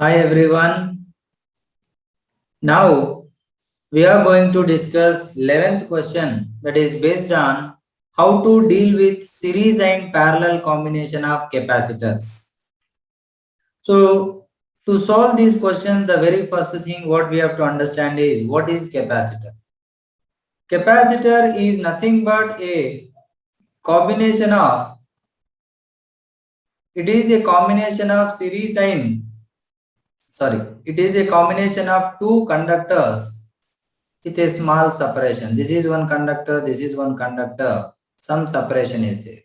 Hi everyone. Now we are going to discuss 11th question that is based on how to deal with series and parallel combination of capacitors. So to solve these questions, the very first thing what we have to understand is what is capacitor. Capacitor is nothing but a combination of, it is a combination of series and, it is a combination of two conductors with a small separation. This is one conductor, this is one conductor, some separation is there.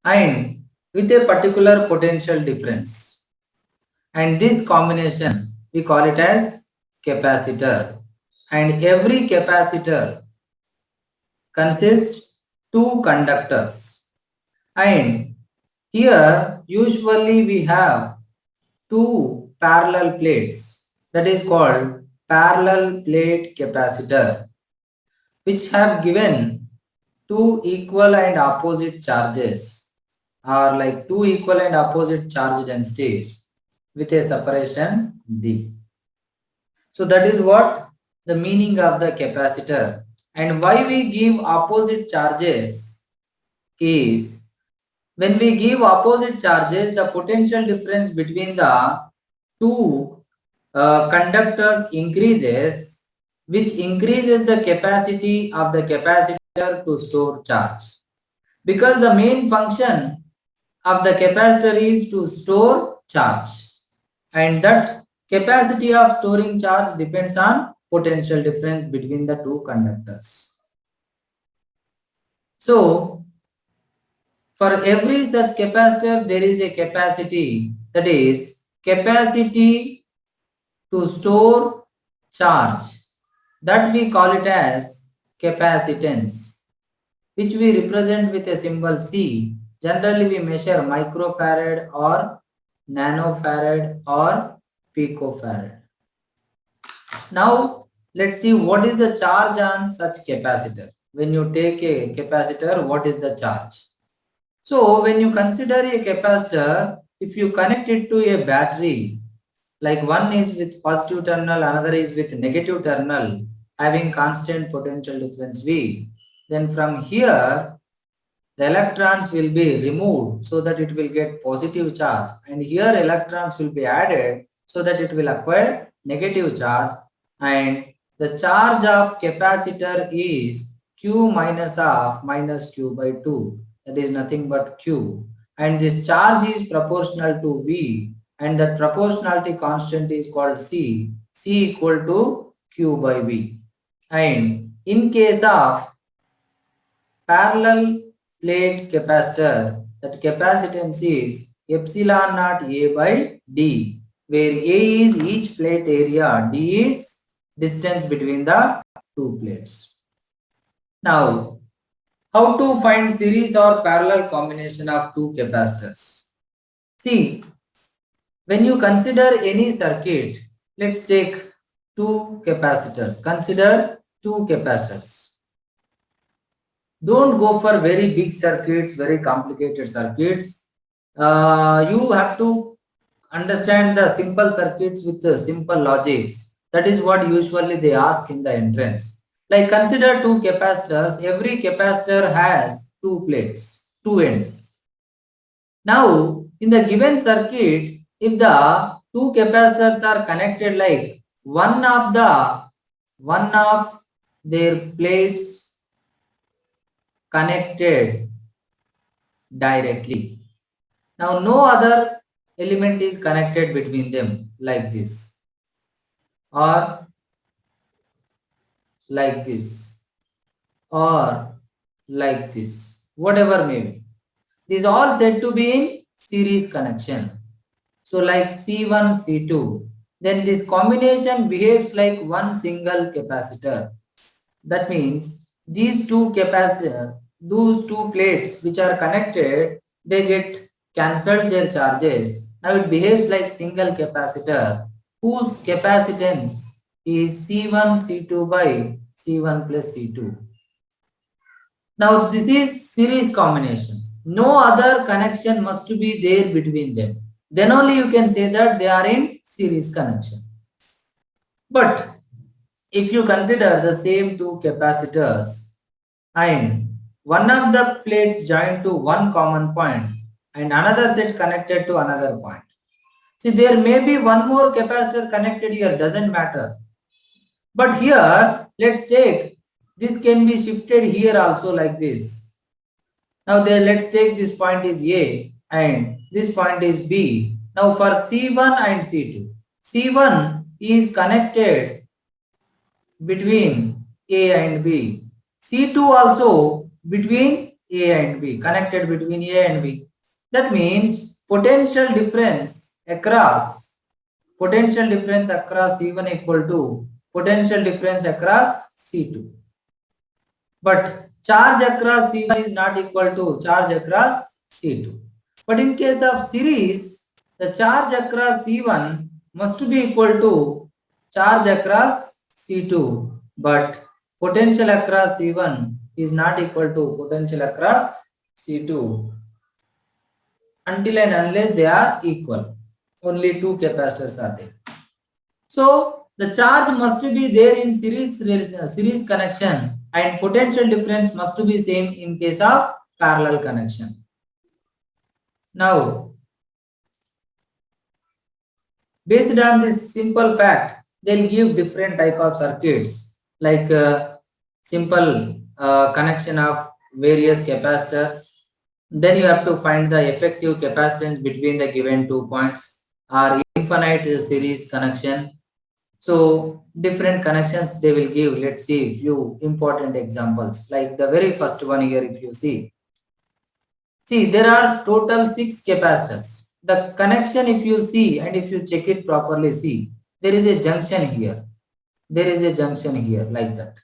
And with a particular potential difference. And this combination, we call it as capacitor. And every capacitor consists two conductors. And here, usually we have two parallel plates. That is called parallel plate capacitor, which have given two equal and opposite charges, or like two equal and opposite charge densities with a separation d. So that is what the meaning of the capacitor. And why we give opposite charges is, when we give opposite charges, the potential difference between the two conductors increases, which increases the capacity of the capacitor to store charge. Because the main function of the capacitor is to store charge, and that capacity of storing charge depends on potential difference between the two conductors. So for every such capacitor there is a capacity, that is capacity to store charge, that we call it as capacitance, which we represent with a symbol C. Generally, we measure microfarad or nanofarad or picofarad. Now, let's see what is the charge on such capacitor. When you take a capacitor, what is the charge? So, when you consider a capacitor, if you connect it to a battery, like one is with positive terminal, another is with negative terminal, having constant potential difference V, then from here the electrons will be removed so that it will get positive charge, and here electrons will be added so that it will acquire negative charge, and the charge of capacitor is Q minus of minus Q by 2, that is nothing but Q, and this charge is proportional to V, and that proportionality constant is called C equal to Q by V. And in case of parallel plate capacitor, that capacitance is epsilon naught A by D, where A is each plate area, D is distance between the two plates. Now, how to find series or parallel combination of two capacitors? See, when you consider any circuit, let's take two capacitors. Consider two capacitors. Don't go for very big circuits, very complicated circuits. You have to understand the simple circuits with the simple logics. That is what usually they ask in the entrance. Like consider two capacitors. Every capacitor has two plates, two ends. Now, in the given circuit, if the two capacitors are connected, like one of their plates connected directly. Now no other element is connected between them, like this or like this or like this, whatever may be. These all said to be in series connection. So like C1, C2, then this combination behaves like one single capacitor. That means these two capacitors, those two plates which are connected, they get cancelled their charges. Now it behaves like single capacitor whose capacitance is C1 C2 by C1 plus C2. Now this is series combination. No other connection must be there between them. then only you can say that they are in series connection. But if you consider the same two capacitors and one of the plates joined to one common point and another set connected to another point. See, there may be one more capacitor connected here, doesn't matter. But here, let's take, this can be shifted here also like this. Now there, let's take this point is A and this point is B. Now for C1 and C2, C1 is connected between A and B. C2 also between A and B, connected between A and B. That means potential difference across C1 equal to potential difference across C2. But charge across C1 is not equal to charge across C2. But in case of series, the charge across C1 must be equal to charge across C2. But potential across C1 is not equal to potential across C2 until and unless they are equal. Only two capacitors are there. So the charge must be there in series connection and potential difference must be same in case of parallel connection. Now, based on this simple fact, they'll give different type of circuits like simple connection of various capacitors. Then you have to find the effective capacitance between the given 2 points or infinite series connection. So different connections they will give. Let's see few important examples. Like the very first one here, if you see there are total 6 capacitors. The connection, if you see and if you check it properly, see there is a junction here. There is a junction here like that.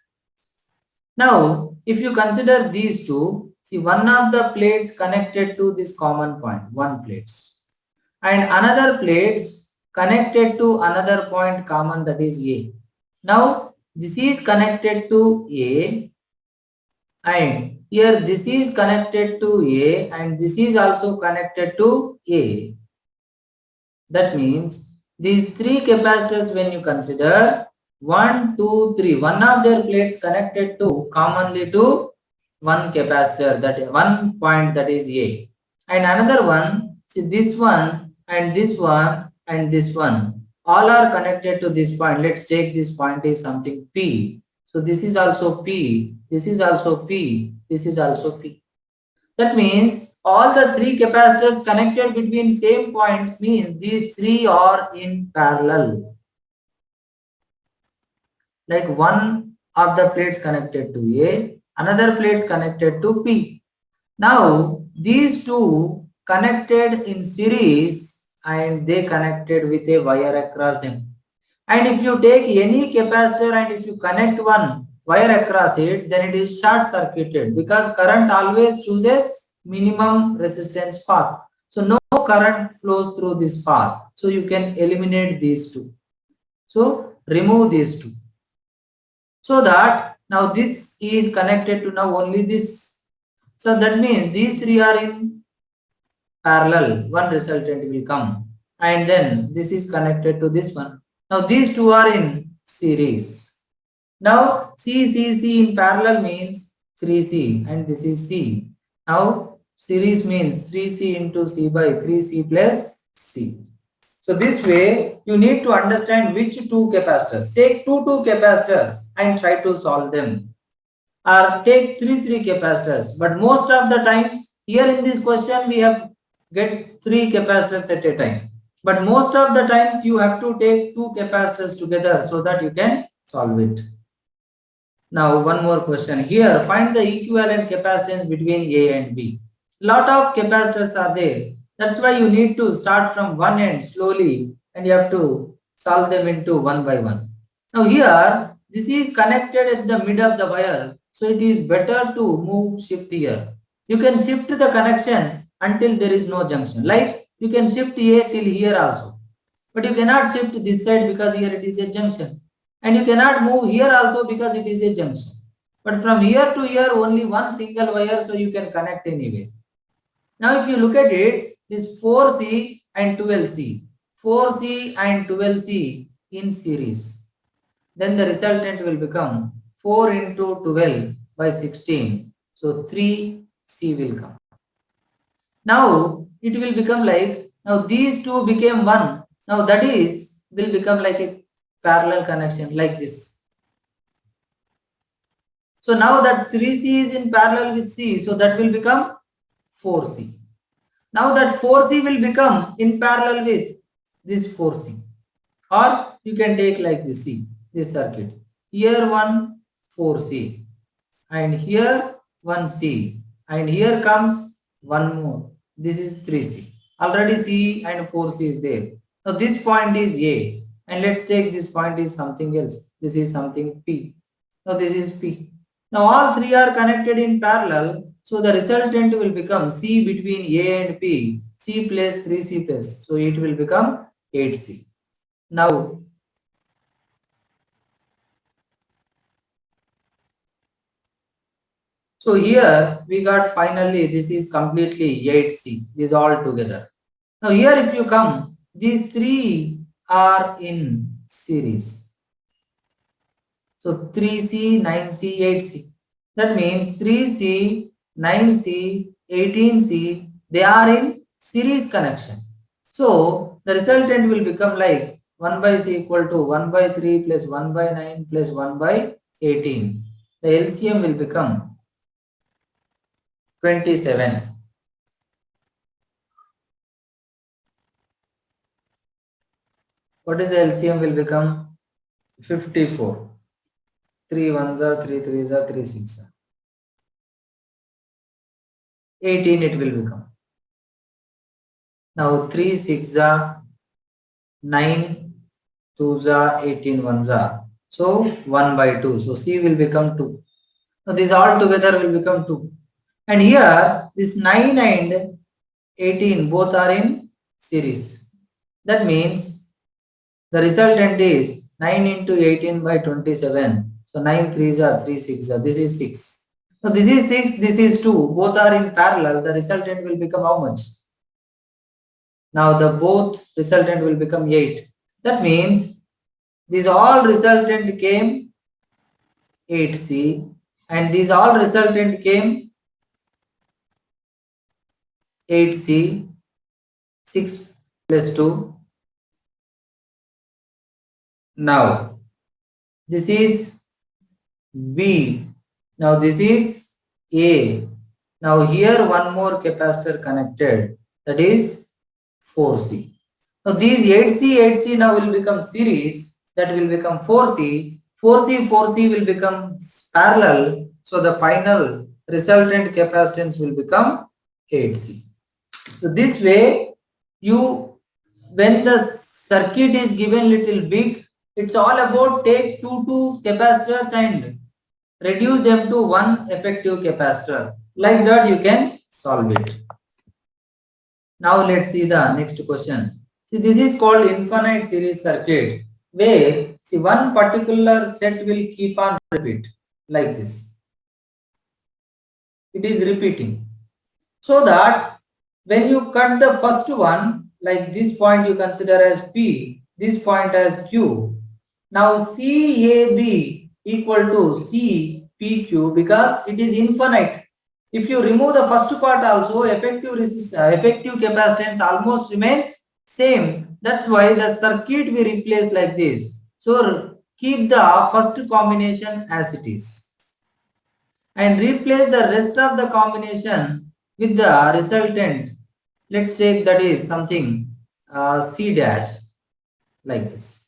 Now, if you consider these two, see one of the plates connected to this common point, one plates, and another plates connected to another point common, that is A. Now, this is connected to A and here this is connected to A and this is also connected to A. That means these three capacitors, when you consider 1, 2, 3, one of their plates connected to commonly to one capacitor, that one point, that is A, and another one, see this one and this one and this one, all are connected to this point. Let's take this point is something P. So this is also P, this is also P, this is also P. That means all the three capacitors connected between same points means these three are in parallel. Like one of the plates connected to A, another plates connected to P. Now these two connected in series and they connected with a wire across them. And if you take any capacitor and if you connect one wire across it, then it is short circuited because current always chooses minimum resistance path. So no current flows through this path. So you can eliminate these two. So remove these two. So that now this is connected to now only this. So that means these three are in parallel. One resultant will come. And then this is connected to this one. Now these two are in series. Now C in parallel means 3C and this is C. Now series means 3C into C by 3C plus C. So this way you need to understand which two capacitors. Take two capacitors and try to solve them. Or take three capacitors. But most of the times here in this question we have get 3 capacitors at a time. But most of the times you have to take 2 capacitors together so that you can solve it. Now one more question here. Find the equivalent capacitance between A and B. Lot of capacitors are there. That's why you need to start from one end slowly and you have to solve them into one by one. Now here this is connected at the mid of the wire. So it is better to shift here. You can shift the connection until there is no junction. Like you can shift A till here also. But you cannot shift this side because here it is a junction. And you cannot move here also because it is a junction. But from here to here only one single wire, so you can connect anyway. Now if you look at it, this 4C and 12C. 4C and 12C in series. Then the resultant will become 4 into 12 by 16. So 3C will come. Now it will become like, now these two became one. Now that is, will become like a parallel connection like this. So now that 3C is in parallel with C, so that will become 4C. Now that 4C will become in parallel with this 4C. Or you can take like this C, this circuit. Here one 4C and here one C and here comes one more. This is 3C. Already C and 4C is there. Now this point is A and let's take this point is something else. This is something P. Now this is P. Now all three are connected in parallel. So the resultant will become C between A and P. C plus 3C plus. So it will become 8C. Now so here we got finally this is completely 8C. This all together. Now here if you come, these three are in series. So 3C, 9C, 8C. That means 3C, 9C, 18C, they are in series connection. So the resultant will become like 1 by C equal to 1 by 3 plus 1 by 9 plus 1 by 18. The LCM will become 27. What is the LCM will become? 54. 3 ones are 3 threes are 3 six. 18 it will become. Now 3 6 are 9 2s are 18 ones are. So 1 by 2. So C will become 2. Now these all together will become 2. And here this 9 and 18 both are in series. That means the resultant is 9 into 18 by 27. So 9 threes are 3 6 are. This is 6. So this is 6, this is 2. Both are in parallel. The resultant will become how much? Now the both resultant will become 8. That means these all resultant came 8C and these all resultant came 8C, 6 plus 2. Now this is B. Now this is A. Now here one more capacitor connected, that is 4C. Now these 8C, 8C now will become series, that will become 4C. 4C, 4C will become parallel. So the final resultant capacitance will become 8C. So this way, when the circuit is given little big, it's all about take two capacitors and reduce them to one effective capacitor. Like that you can solve it. Now let's see the next question. See, this is called infinite series circuit, where see one particular set will keep on repeat like this. It is repeating. So that when you cut the first one, like this point you consider as P, this point as Q. Now CAB equal to CPQ because it is infinite. If you remove the first part also, effective capacitance almost remains same. That's why the circuit we replace like this. So keep the first combination as it is and replace the rest of the combination with the resultant. Let's take that is something C dash like this.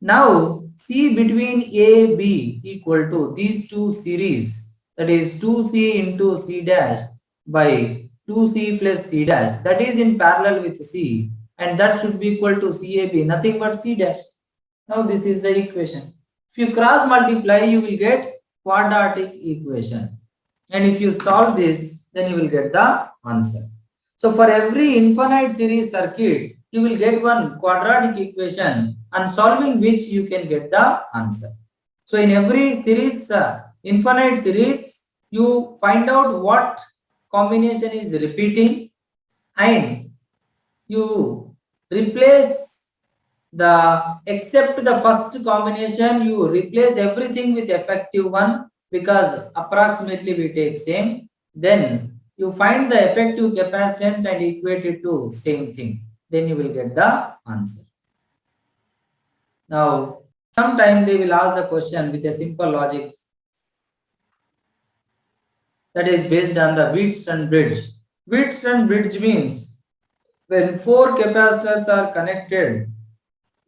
Now C between A, B equal to these two series, that is 2C into C dash by 2C plus C dash, that is in parallel with C, and that should be equal to CAB, nothing but C dash. Now this is the equation. If you cross multiply, you will get quadratic equation. And if you solve this, then you will get the answer. So for every infinite series circuit, you will get one quadratic equation, and solving which you can get the answer. So in every series, infinite series, you find out what combination is repeating and you replace except the first combination, you replace everything with effective one because approximately we take same. Then you find the effective capacitance and equate it to same thing. Then you will get the answer. Now, sometimes they will ask the question with a simple logic that is based on the Wheatstone bridge. Wheatstone bridge means when four capacitors are connected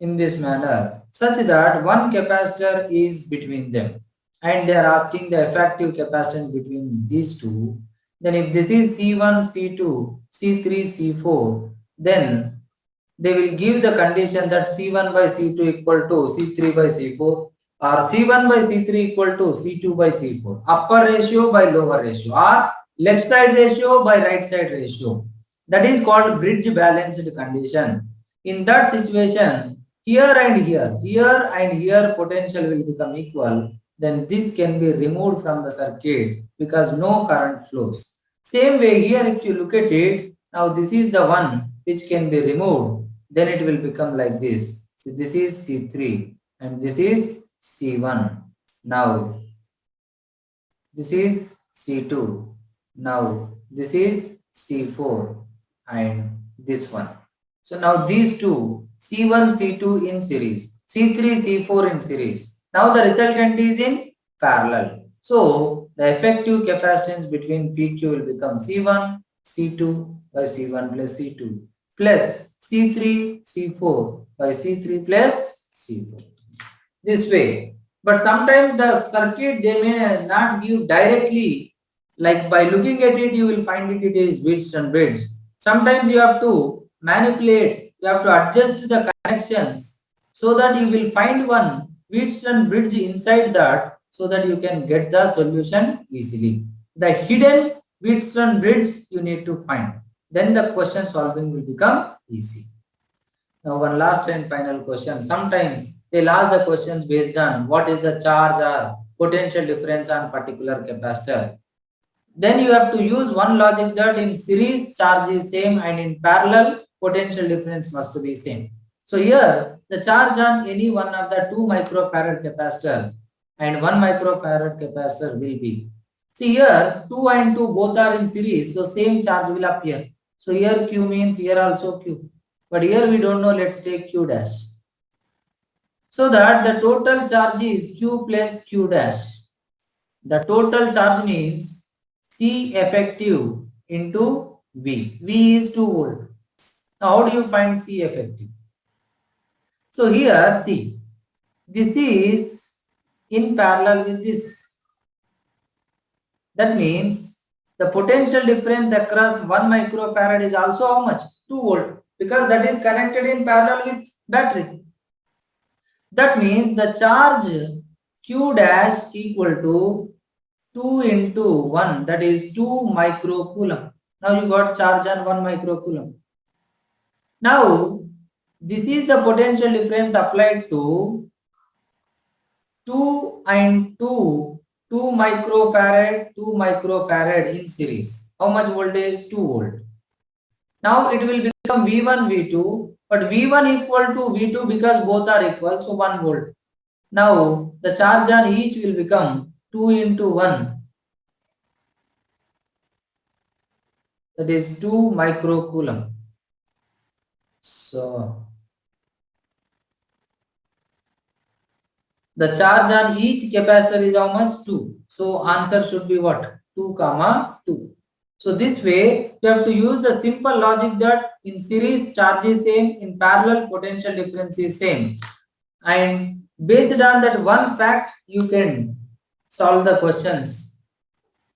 in this manner such that one capacitor is between them and they are asking the effective capacitance between these two, then if this is C1, C2, C3, C4, then they will give the condition that C1 by C2 equal to C3 by C4 or C1 by C3 equal to C2 by C4, upper ratio by lower ratio or left side ratio by right side ratio. That is called bridge balanced condition. In that situation, here and here potential will become equal, then this can be removed from the circuit because no current flows. Same way here, if you look at it, now this is the one which can be removed, then it will become like this. So this is C3 and this is C1. Now this is C2. Now this is C4 and this one. So now these two, C1, C2 in series, C3, C4 in series. Now the resultant is in parallel. So the effective capacitance between PQ will become C1, C2 by C1 plus C2 plus C3, C4 by C3 plus C4. This way. But sometimes the circuit they may not give directly, like by looking at it you will find it is Wheatstone bridge. Sometimes you have to manipulate, you have to adjust the connections so that you will find one Wheatstone bridge inside that so that you can get the solution easily. The hidden Wheatstone bridge you need to find. Then the question solving will become easy. Now one last and final question. Sometimes they'll ask the questions based on what is the charge or potential difference on particular capacitor. Then you have to use one logic that in series charge is same and in parallel potential difference must be same. So here the charge on any one of the 2 microfarad capacitor and 1 microfarad capacitor will be. See here 2 and 2 both are in series, so same charge will appear. So here Q means here also Q. But here we don't know, let's take Q dash. So that the total charge is Q plus Q dash. The total charge means C effective into V. V is 2 volt. Now how do you find C effective? So here see, this is in parallel with this. That means the potential difference across 1 microfarad is also how much? 2 volt, because that is connected in parallel with battery. That means the charge Q dash equal to 2 into 1, that is 2 microcoulomb. Now you got charge on 1 microcoulomb. Now this is the potential difference applied to 2 and 2, 2 microfarad in series. How much voltage? 2 volt. Now it will become V1, V2, but V1 equal to V2 because both are equal, so 1 volt. Now the charge on each will become 2 into 1, that is 2 microcoulomb. So the charge on each capacitor is how much? 2. So answer should be what? 2 comma 2. So this way you have to use the simple logic that in series charge is same, in parallel potential difference is same, and based on that one fact you can solve the questions,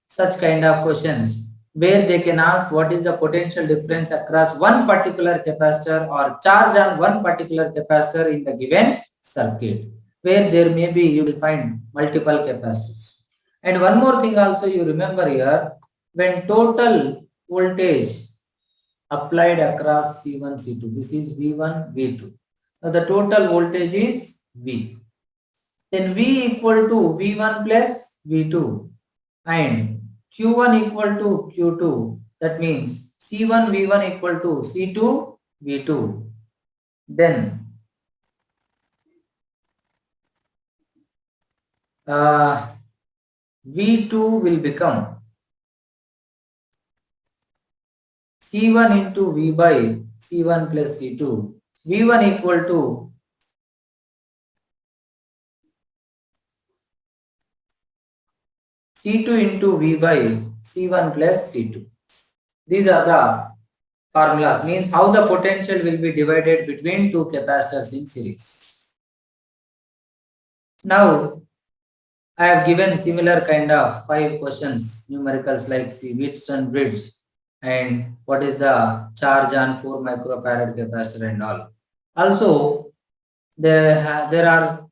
such kind of questions where they can ask what is the potential difference across one particular capacitor or charge on one particular capacitor in the given circuit, where there may be you will find multiple capacitors. And one more thing also you remember here, when total voltage applied across C1, C2, this is V1, V2. Now the total voltage is V. Then V equal to V1 plus V2 and Q1 equal to Q2. That means C1 V1 equal to C2 V2 Then V2 will become C1 into V by C1 plus C2. V1 equal to C2 into V by C1 plus C2. These are the formulas, means how the potential will be divided between two capacitors in series. Now, I have given similar kind of 5 questions, numericals like Wheatstone bridge and what is the charge on 4 microfarad capacitor and all. Also, there are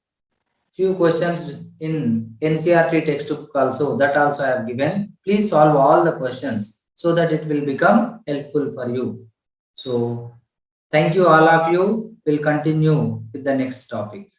few questions in NCERT textbook also, that also I have given. Please solve all the questions so that it will become helpful for you. So, thank you all of you. We'll continue with the next topic.